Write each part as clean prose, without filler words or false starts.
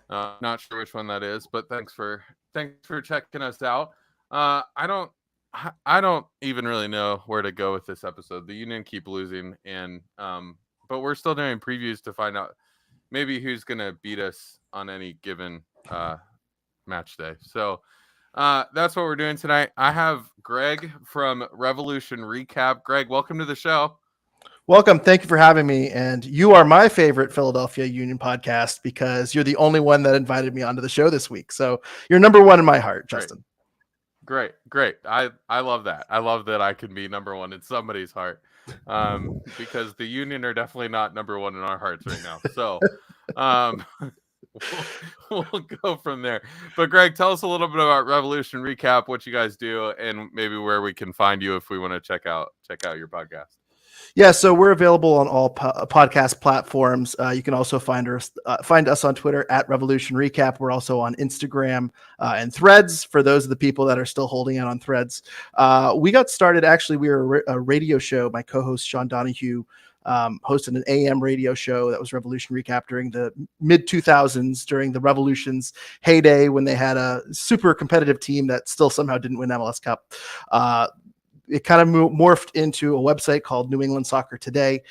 Not sure which one that is, but thanks for checking us out. I don't even really know where to go with this episode. The Union keep losing, and but we're still doing previews to find out maybe who's gonna beat us on any given match day. So that's what we're doing tonight. I have Greg from Revolution Recap. Greg, welcome to the show. Welcome. Thank you for having me. And you are my favorite Philadelphia Union podcast because you're the only one that invited me onto the show this week. So you're number one in my heart, Justin. Great. I love that. I love that I can be number one in somebody's heart, because the Union are definitely not number one in our hearts right now. So we'll go from there. But Greg, tell us a little bit about Revolution Recap, what you guys do, and maybe where we can find you if we want to check out your podcast. Yeah, so we're available on all podcast platforms. You can also find us on Twitter at Revolution Recap. We're also on Instagram and Threads for those of the people that are still holding out on Threads. We got started, actually, we were a radio show. My co-host, Sean Donahue, hosted an AM radio show that was Revolution Recap during the mid-2000s, during the Revolution's heyday when they had a super competitive team that still somehow didn't win MLS Cup. It kind of morphed into a website called New England Soccer Today,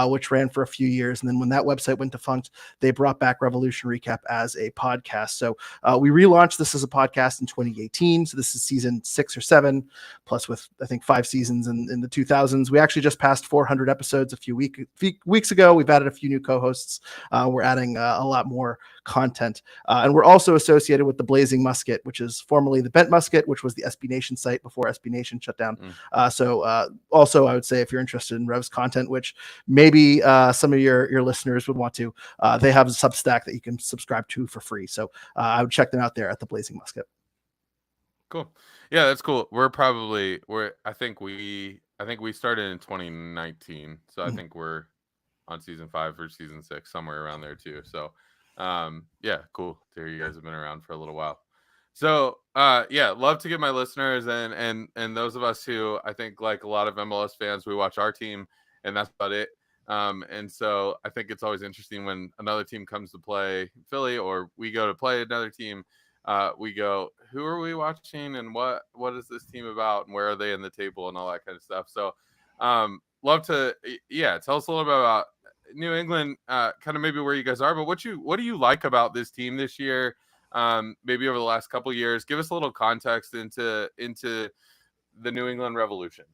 which ran for a few years. And then when that website went defunct, they brought back Revolution Recap as a podcast. So we relaunched this as a podcast in 2018. So this is season 6 or 7, plus with, I think, 5 seasons in the 2000s. We actually just passed 400 episodes a few weeks ago. We've added a few new co-hosts. We're adding a lot more content. And we're also associated with the Blazing Musket, which is formerly the Bent Musket, which was the SB Nation site before SB Nation shut down. Also, I would say if you're interested in Revs content, which maybe some of your listeners would want to, they have a Substack that you can subscribe to for free. So I would check them out there at the Blazing Musket. Cool. Yeah, that's cool. I think we started in 2019. So I think we're on season 5 or season 6, somewhere around there too. So yeah, cool to hear you guys have been around for a little while. So yeah, love to get my listeners and those of us who, I think, like a lot of MLS fans, we watch our team and that's about it. And so I think it's always interesting when another team comes to play Philly or we go to play another team. We go, who are we watching and what is this team about and where are they in the table and all that kind of stuff. So love to, tell us a little bit about New England, kind of maybe where you guys are, but what do you like about this team this year? Maybe over the last couple of years, give us a little context into the New England Revolution.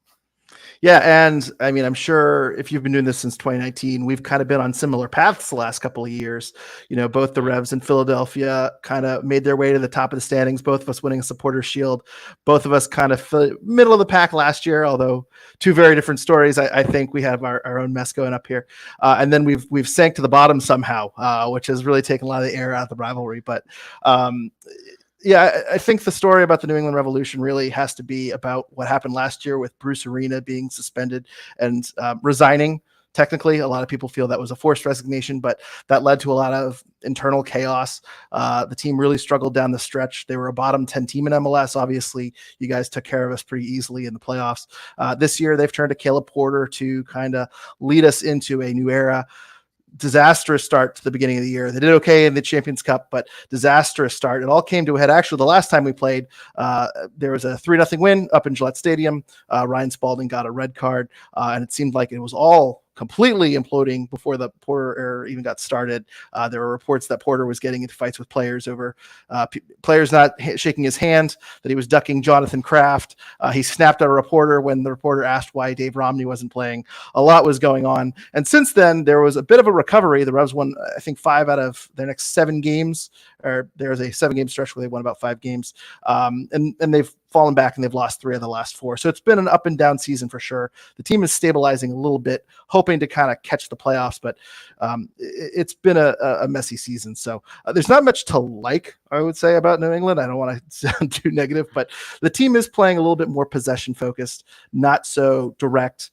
Yeah, and I mean, I'm sure if you've been doing this since 2019, we've kind of been on similar paths the last couple of years. You know, both the Revs and Philadelphia kind of made their way to the top of the standings, both of us winning a Supporters Shield, both of us kind of middle of the pack last year, although two very different stories. I think we have our own mess going up here. And then we've sank to the bottom somehow, which has really taken a lot of the air out of the rivalry. But yeah, I think the story about the New England Revolution really has to be about what happened last year with Bruce Arena being suspended and resigning. Technically, a lot of people feel that was a forced resignation, but that led to a lot of internal chaos. The team really struggled down the stretch. They were a bottom 10 team in MLS. Obviously, you guys took care of us pretty easily in the playoffs. This year, they've turned to Caleb Porter to kind of lead us into a new era. Disastrous start to the beginning of the year. They did okay in the Champions Cup, but disastrous start. It all came to a head. Actually, the last time we played, there was a 3-0 win up in Gillette Stadium. Ryan Spalding got a red card, and it seemed like it was all completely imploding before the Porter era even got started. There were reports that Porter was getting into fights with players over players not shaking his hand, that he was ducking Jonathan Kraft. He snapped at a reporter when the reporter asked why Dave Romney wasn't playing. A lot was going on. And since then, there was a bit of a recovery. The Revs won, I think, 5 out of their next 7 games, or there was a 7-game stretch where they won about 5 games. And they've fallen back and they've lost 3 of the last 4. So it's been an up and down season for sure. The team is stabilizing a little bit, hoping to kind of catch the playoffs, but it's been a messy season. So there's not much to like, I would say, about New England. I don't want to sound too negative, but the team is playing a little bit more possession focused, not so direct.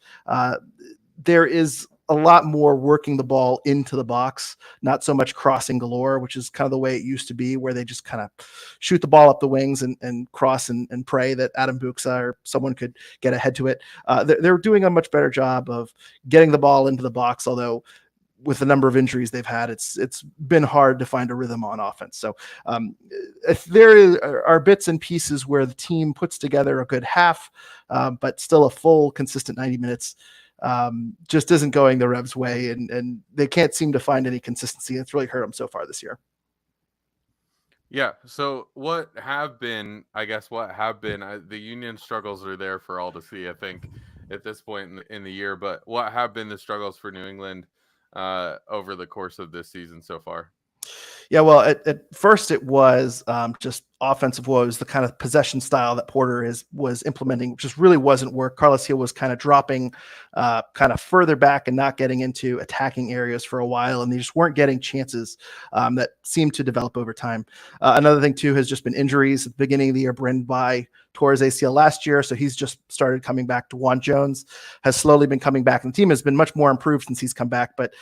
There is a lot more working the ball into the box, not so much crossing galore, which is kind of the way it used to be, where they just kind of shoot the ball up the wings and cross and pray that Adam Buxa or someone could get ahead to it. They're doing a much better job of getting the ball into the box, although with the number of injuries they've had, it's been hard to find a rhythm on offense. So if there are bits and pieces where the team puts together a good half, but still a full, consistent 90 minutes just isn't going the Revs' way, and they can't seem to find any consistency. It's really hurt them so far this year. Yeah. So what have been the Union struggles are there for all to see, I think, at this point in the year. But what have been the struggles for New England over the course of this season so far? Yeah, well, at first it was just offensive woes, the kind of possession style that Porter was implementing, just really wasn't work. Carlos Hill was kind of dropping kind of further back and not getting into attacking areas for a while, and they just weren't getting chances that seemed to develop over time. Another thing, too, has just been injuries. At the beginning of the year, Brandon By tore his ACL last year, so he's just started coming back. DeJuan Jones has slowly been coming back, and the team has been much more improved since he's come back, but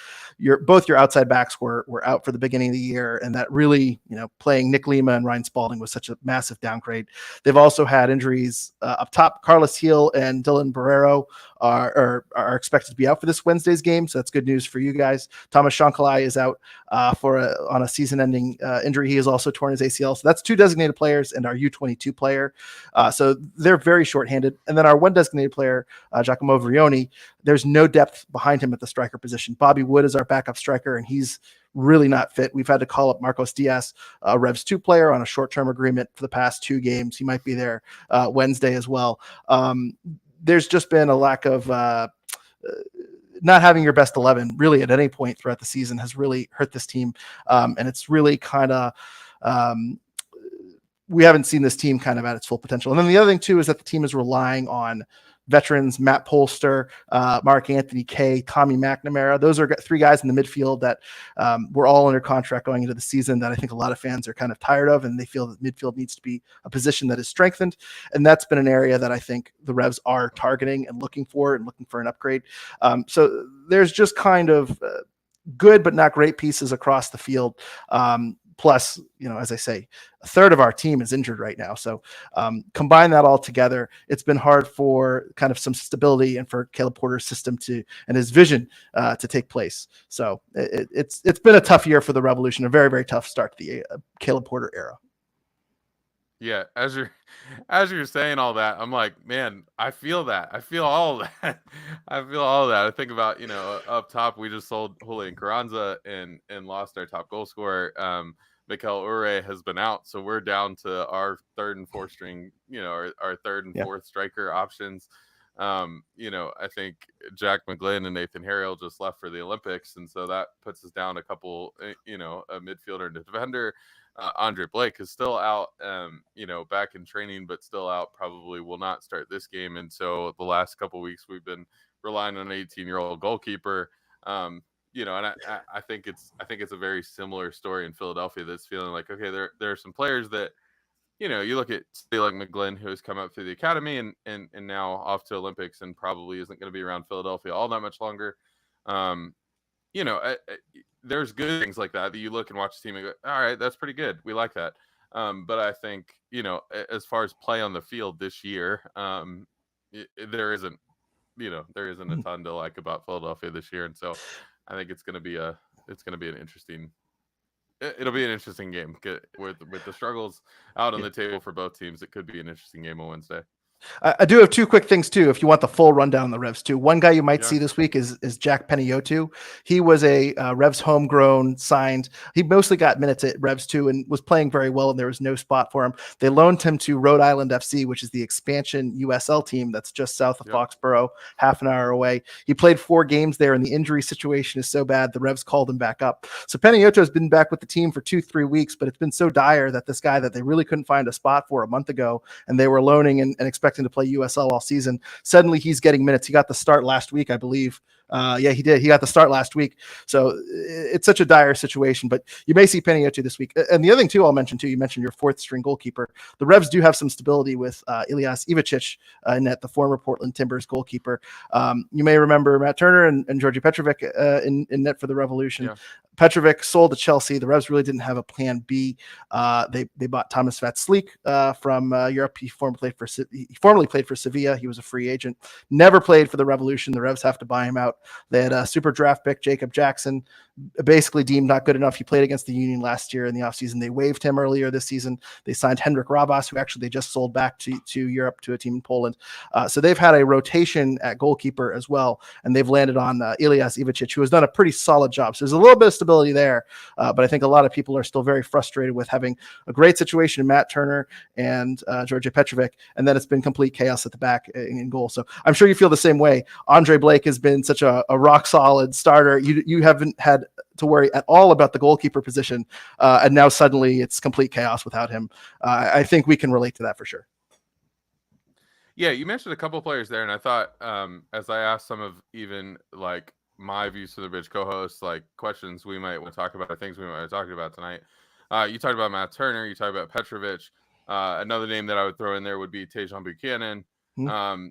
both your outside backs were out for the beginning of the year, and that really, playing Nick Lima and Ryan Spalding was such a massive downgrade. They've also had injuries up top. Carlos Hill and Dylan Barrero are expected to be out for this Wednesday's game, so that's good news for you guys. Thomas Shankalai is out on a season-ending injury. He has also torn his ACL, so that's two designated players and our U22 player. So they're very shorthanded. And then our one designated player, Giacomo Vrioni, there's no depth behind him at the striker position. Bobby Wood is our backup striker, and he's really not fit. We've had to call up Marcos Diaz, a Revs 2 player, on a short-term agreement for the past 2 games. He might be there Wednesday as well. There's just been a lack of not having your best 11 really at any point throughout the season has really hurt this team. And it's really kind of we haven't seen this team kind of at its full potential. And then the other thing too is that the team is relying on veterans, Matt Polster, Mark Anthony Kay, Tommy McNamara. Those are 3 guys in the midfield that were all under contract going into the season that I think a lot of fans are kind of tired of, and they feel that midfield needs to be a position that is strengthened. And that's been an area that I think the Revs are targeting and looking for an upgrade. So there's just kind of good but not great pieces across the field. Plus, as I say, a third of our team is injured right now. So combine that all together, it's been hard for kind of some stability and for Caleb Porter's system and his vision to take place. So it's been a tough year for the Revolution, a very, very tough start to the Caleb Porter era. Yeah, as you're saying all that, I'm like, man, I feel that. I feel all of that. I feel all of that. I think about, up top, we just sold Julian Carranza and lost our top goal scorer. Mikel Ure has been out, so we're down to our third and fourth string, our third and fourth striker options. I think Jack McGlynn and Nathan Harrell just left for the Olympics, and so that puts us down a couple, a midfielder and a defender. Andre Blake is still out, back in training, but still out, probably will not start this game. And so the last couple of weeks we've been relying on an 18-year-old goalkeeper. And I think it's a very similar story in Philadelphia that's feeling like, okay, there are some players that, you look at like McGlynn, who has come up through the academy and now off to Olympics and probably isn't going to be around Philadelphia all that much longer. There's good things like that you look and watch the team and go, all right, that's pretty good. We like that. But I think, as far as play on the field this year, there isn't a ton to like about Philadelphia this year. And so I think it'll be an interesting game with the struggles out on the table for both teams. It could be an interesting game on Wednesday. I do have 2 quick things too, if you want the full rundown on the Revs too. One guy you might see this week is Jack Peniotu. He was a Revs homegrown signed. He mostly got minutes at Revs 2 and was playing very well, and there was no spot for him. They loaned him to Rhode Island FC, which is the expansion USL team that's just south of Foxborough, half an hour away. He played 4 games there, and the injury situation is so bad the Revs called him back up. So Peniotu has been back with the team for 2-3 weeks, but it's been so dire that this guy that they really couldn't find a spot for a month ago, and they were loaning and expecting to play USL all season. Suddenly he's getting minutes. He got the start last week, I believe. He did. He got the start last week. So it's such a dire situation, but you may see Peniotu this week. And the other thing too, I'll mention too, you mentioned your 4th string goalkeeper. The Revs do have some stability with Ilyas Ivicic in net, the former Portland Timbers goalkeeper. You may remember Matt Turner and Georgi Petrovic in net for the Revolution. Yeah. Petrovic sold to Chelsea. The Revs really didn't have a plan B. They bought Thomas Vatslik from Europe. He formerly played for Sevilla. He was a free agent. Never played for the Revolution. The Revs have to buy him out. They had a super draft pick, Jacob Jackson, basically deemed not good enough. He played against the Union last year in the offseason. They waived him earlier this season. They signed Hendrik Rabas, who actually they just sold back to Europe to a team in Poland. So they've had a rotation at goalkeeper as well, and they've landed on Ilias Ivicic, who has done a pretty solid job. So there's a little bit of stability there, but I think a lot of people are still very frustrated with having a great situation in Matt Turner and Georgi Petrovic, and then it's been complete chaos at the back in goal. So I'm sure you feel the same way. Andre Blake has been such a rock solid starter. You haven't had to worry at all about the goalkeeper position, and now suddenly it's complete chaos without him. I think we can relate to that for sure. Yeah, you mentioned a couple of players there, and I thought as I asked some of even like my views to the Bridge co-hosts, like questions we might want to talk about, or things we might want to talk about tonight. You talked about Matt Turner, you talked about Petrovic. Another name that I would throw in there would be Tejan Buchanan. Mm-hmm.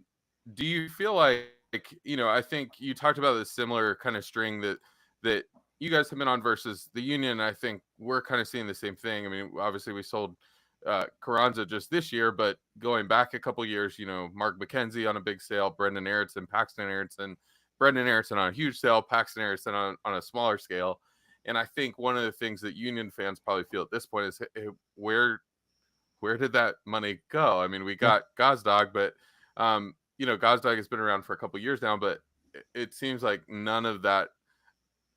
Do you feel like, I think you talked about this similar kind of string that you guys have been on versus the Union. I think we're kind of seeing the same thing. I mean, obviously we sold Carranza just this year, but going back a couple years, Mark McKenzie on a big sale, Brendan Aronson, Paxton Aronson, Brendan Aronson on a huge sale, Paxton Aronson on a smaller scale. And I think one of the things that Union fans probably feel at this point is, hey, where did that money go? I mean, we got Gazdag, but Gazdag has been around for a couple years now, but it seems like none of that.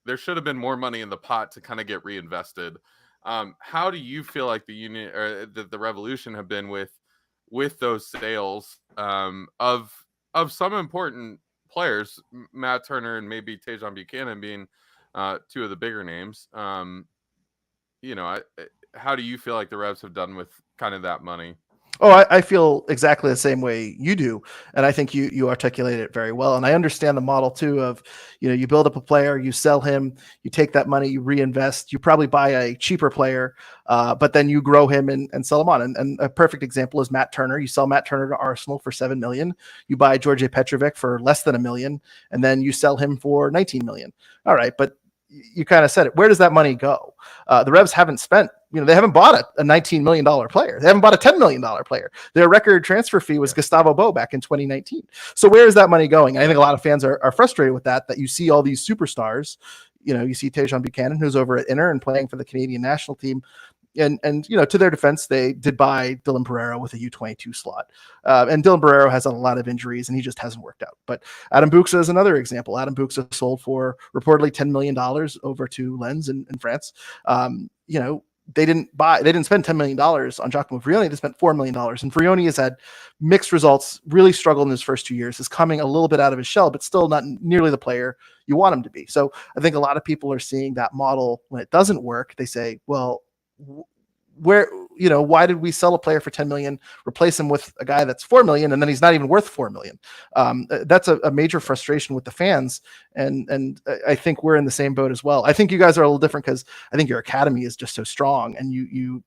There should have been more money in the pot to kind of get reinvested. How do you feel like the Union or the Revolution have been with those sales of some important players, Matt Turner and maybe Tejan Buchanan being two of the bigger names? How do you feel like the Revs have done with kind of that money? Oh, I feel exactly the same way you do. And I think you articulate it very well. And I understand the model too of, you build up a player, you sell him, you take that money, you reinvest, you probably buy a cheaper player, but then you grow him and sell him on. And a perfect example is Matt Turner. You sell Matt Turner to Arsenal for $7 million. You buy Georgi Petrovic for less than $1 million, and then you sell him for $19 million. All right. But you kind of said it. Where does that money go? The Revs haven't spent, they haven't bought a $19 million player. They haven't bought a $10 million player. Their record transfer fee was Gustavo Bo back in 2019. So where is that money going? I think a lot of fans are frustrated with that you see all these superstars. You see Tejan Buchanan, who's over at Inter and playing for the Canadian national team. And to their defense, they did buy Dylan Barrero with a U22 slot. And Dylan Barrero has a lot of injuries, and he just hasn't worked out. But Adam Buxa is another example. Adam Buxa sold for reportedly $10 million over to Lens in France. They didn't spend $10 million on Giacomo Vrioni. They spent $4 million. And Vrioni has had mixed results, really struggled in his first 2 years, is coming a little bit out of his shell, but still not nearly the player you want him to be. So I think a lot of people are seeing that model when it doesn't work. They say, well, why did we sell a player for 10 million, replace him with a guy that's 4 million, and then he's not even worth 4 million? That's a major frustration with the fans. And I think we're in the same boat as well. I think you guys are a little different because I think your academy is just so strong, and you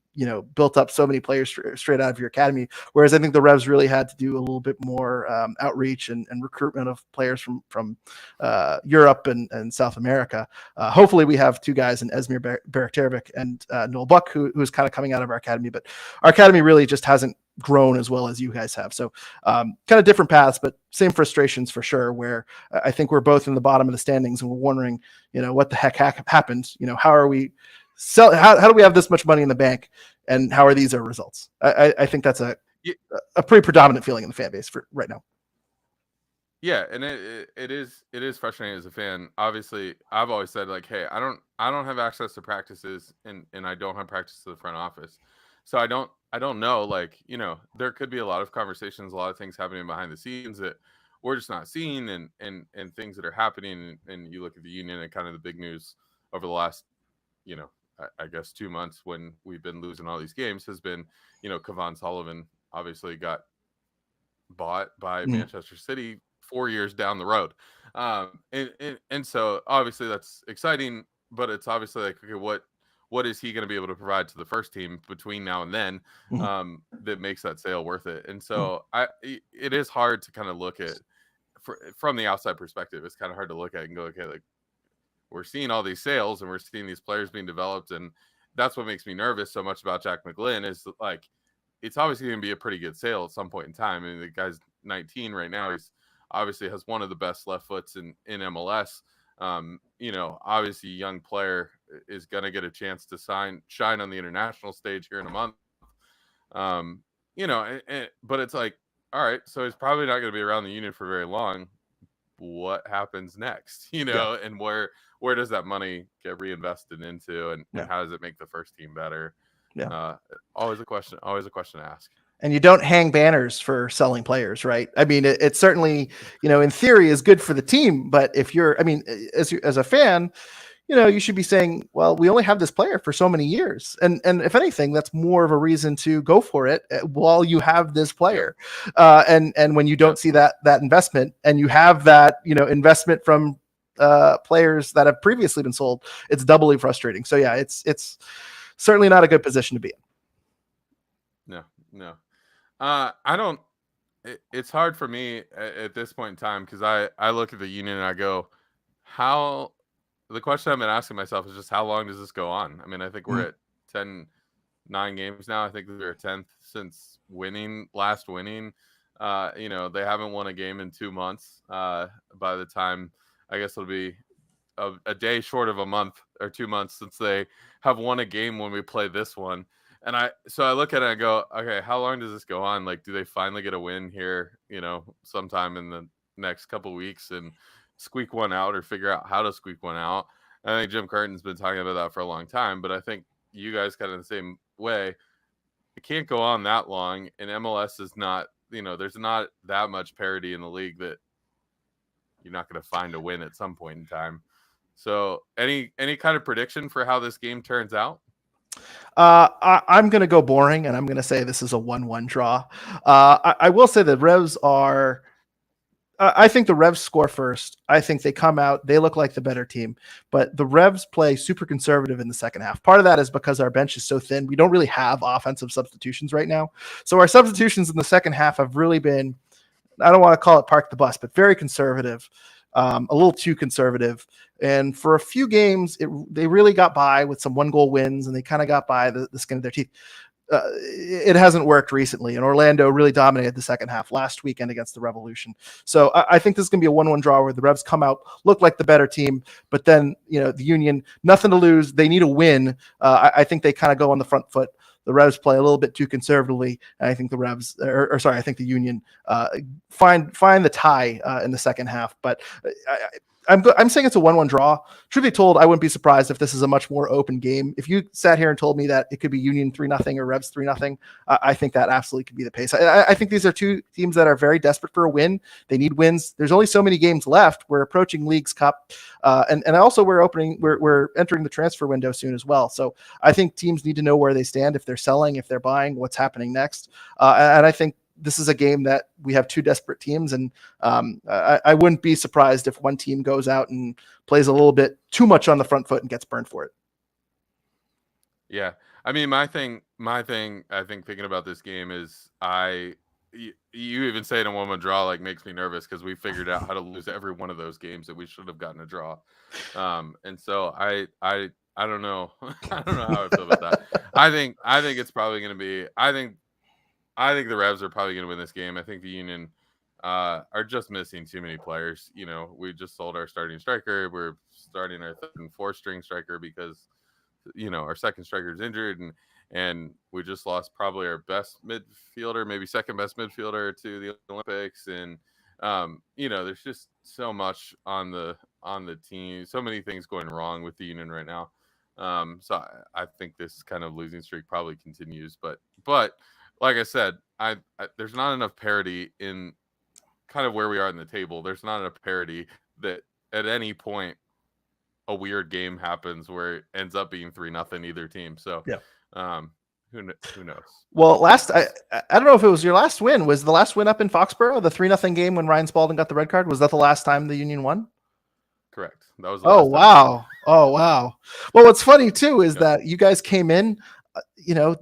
built up so many players straight out of your academy. Whereas I think the Revs really had to do a little bit more outreach and recruitment of players from Europe and South America. Hopefully we have two guys in Esmir Berekterovic and Noel Buck, who's kind of coming out of our academy, but our academy really just hasn't grown as well as you guys have. So kind of different paths, but same frustrations for sure, where I think we're both in the bottom of the standings and we're wondering, what the heck happened? How are we how do we have this much money in the bank, and how are these our results? I think that's a pretty predominant feeling in the fan base for right now. Yeah, and it is frustrating as a fan. Obviously, I've always said, like, hey, I don't have access to practices, and I don't have practice to the front office, so I don't know. Like, there could be a lot of conversations, a lot of things happening behind the scenes that we're just not seeing, and things that are happening. And you look at the Union, and kind of the big news over the last, I guess 2 months when we've been losing all these games has been, Kavan Sullivan obviously got bought by Manchester City 4 years down the road. And so obviously that's exciting, but it's obviously like, okay, what is he going to be able to provide to the first team between now and then that makes that sale worth it? And so it is hard to kind of look at from the outside perspective. It's kind of hard to look at and go, okay, like, we're seeing all these sales and we're seeing these players being developed. And that's what makes me nervous so much about Jack McGlynn is like, it's obviously going to be a pretty good sale at some point in time. I mean, the guy's 19 right now. He's obviously has one of the best left foots in MLS. Obviously, young player is going to get a chance to shine on the international stage here in a month. But it's like, all right, so he's probably not going to be around the Union for very long. What happens next? And where does that money get reinvested into, and how does it make the first team better? Always a question to ask. And you don't hang banners for selling players, right? I mean, it certainly, in theory is good for the team, but if you're, as a fan, you should be saying, well, we only have this player for so many years. And if anything, that's more of a reason to go for it while you have this player. And when you don't see that investment, and you have that, investment from players that have previously been sold, it's doubly frustrating. So yeah, it's certainly not a good position to be in. No. It's hard for me at this point in time, because I look at the Union and I go, the question I've been asking myself is just, how long does this go on? I mean, I think we're at 9 games now. I think we're 10th since last winning. They haven't won a game in 2 months. By the time, I guess it'll be a day short of a month or 2 months since they have won a game when we play this one. And so I look at it and I go, okay, how long does this go on? Like, do they finally get a win here, sometime in the next couple of weeks and squeak one out, or figure out how to squeak one out? I think Jim Curtin's been talking about that for a long time, but I think you guys kind of the same way. It can't go on that long, and MLS is not, there's not that much parity in the league that you're not going to find a win at some point in time. So any kind of prediction for how this game turns out? I'm going to go boring, and I'm going to say this is a 1-1 draw. I will say the Revs are. I think the Revs score first. I think they come out. They look like the better team, but the Revs play super conservative in the second half. Part of that is because our bench is so thin. We don't really have offensive substitutions right now. So our substitutions in the second half have really been, I don't want to call it park the bus, but very conservative, a little too conservative. And for a few games, they really got by with some 1-goal wins, and they kind of got by the skin of their teeth. It hasn't worked recently, and Orlando really dominated the second half last weekend against the Revolution. So I think this is going to be a 1-1 draw where the Revs come out, look like the better team, but then, the Union, nothing to lose. They need a win. I think they kind of go on the front foot. The Revs play a little bit too conservatively, and I think I think the Union find the tie in the second half. But I'm saying it's a 1-1 draw. Truth be told, I wouldn't be surprised if this is a much more open game. If you sat here and told me that it could be Union 3-0 or Revs 3-0, I think that absolutely could be the pace. I think these are two teams that are very desperate for a win. They need wins. There's only so many games left. We're approaching Leagues Cup, and also we're entering the transfer window soon as well. So I think teams need to know where they stand, if they're selling, if they're buying, what's happening next. And I think this is a game that we have two desperate teams, and I wouldn't be surprised if one team goes out and plays a little bit too much on the front foot and gets burned for it. Yeah. I mean, my thing, I think, thinking about this game is you even say it in 1-1 draw, like, makes me nervous, because we figured out how to lose every one of those games that we should have gotten a draw. And so I don't know. I don't know how I feel about that. I think it's probably going to be, I think the Revs are probably going to win this game. I think the Union are just missing too many players. We just sold our starting striker. We're starting our 3rd and 4th string striker because, our second striker is injured, and we just lost probably our best midfielder, maybe second best midfielder to the Olympics. And, there's just so much on the team, so many things going wrong with the Union right now. So I think this kind of losing streak probably continues, but like I said, there's not enough parity in kind of where we are in the table. There's not enough parity that at any point a weird game happens where it ends up being 3-0 either team. So who knows? Well, I don't know if it was your last win. Was the last win up in Foxborough, the 3-0 game when Ryan Spalding got the red card? Was that the last time the Union won? Correct. That was the last time. Wow. Oh, wow. Well, what's funny too is that you guys came in,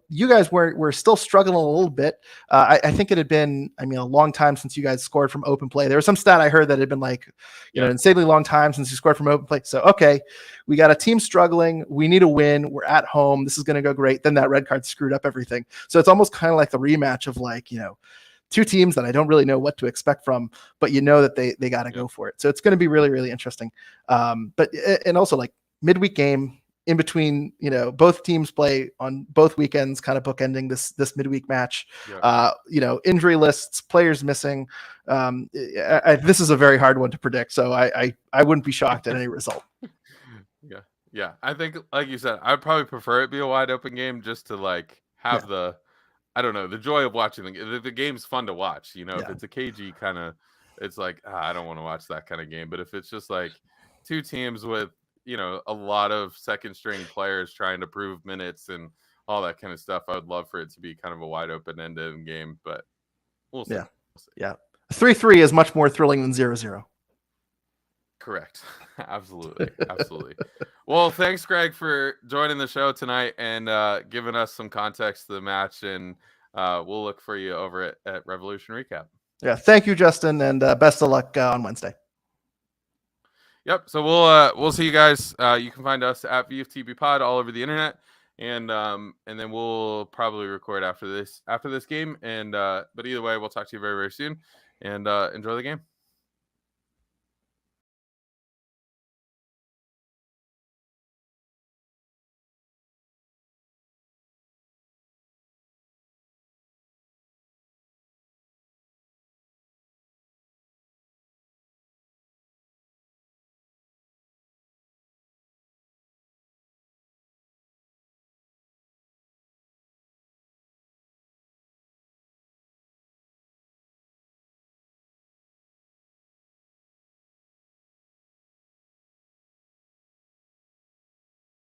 you guys were still struggling a little bit. I think it had been, a long time since you guys scored from open play. There was some stat I heard that had been like, insanely long time since you scored from open play. So, okay, we got a team struggling. We need a win. We're at home. This is going to go great. Then that red card screwed up everything. So it's almost kind of like the rematch of two teams that I don't really know what to expect from, but you know that they got to go for it. So it's going to be really, really interesting. But and also like midweek game in between, both teams play on both weekends, kind of bookending this midweek match. Injury lists, players missing. This is a very hard one to predict. So I wouldn't be shocked at any result. Yeah. I think, like you said, I'd probably prefer it be a wide open game just to like have the joy of watching the game's fun to watch. If it's a cagey kind of, it's like, I don't want to watch that kind of game. But if it's just like two teams with, a lot of second string players trying to prove minutes and all that kind of stuff, I would love for it to be kind of a wide open end game, but we'll see. Yeah. 3-3 is much more thrilling than 0-0. Correct. Absolutely. Well, thanks, Greg, for joining the show tonight and giving us some context to the match. And we'll look for you over at Revolution Recap. Yeah. Thank you, Justin. And best of luck on Wednesday. Yep. So we'll see you guys. You can find us at VFTBPod all over the internet. And then we'll probably record after this game. And but either way, we'll talk to you very, very soon. And enjoy the game.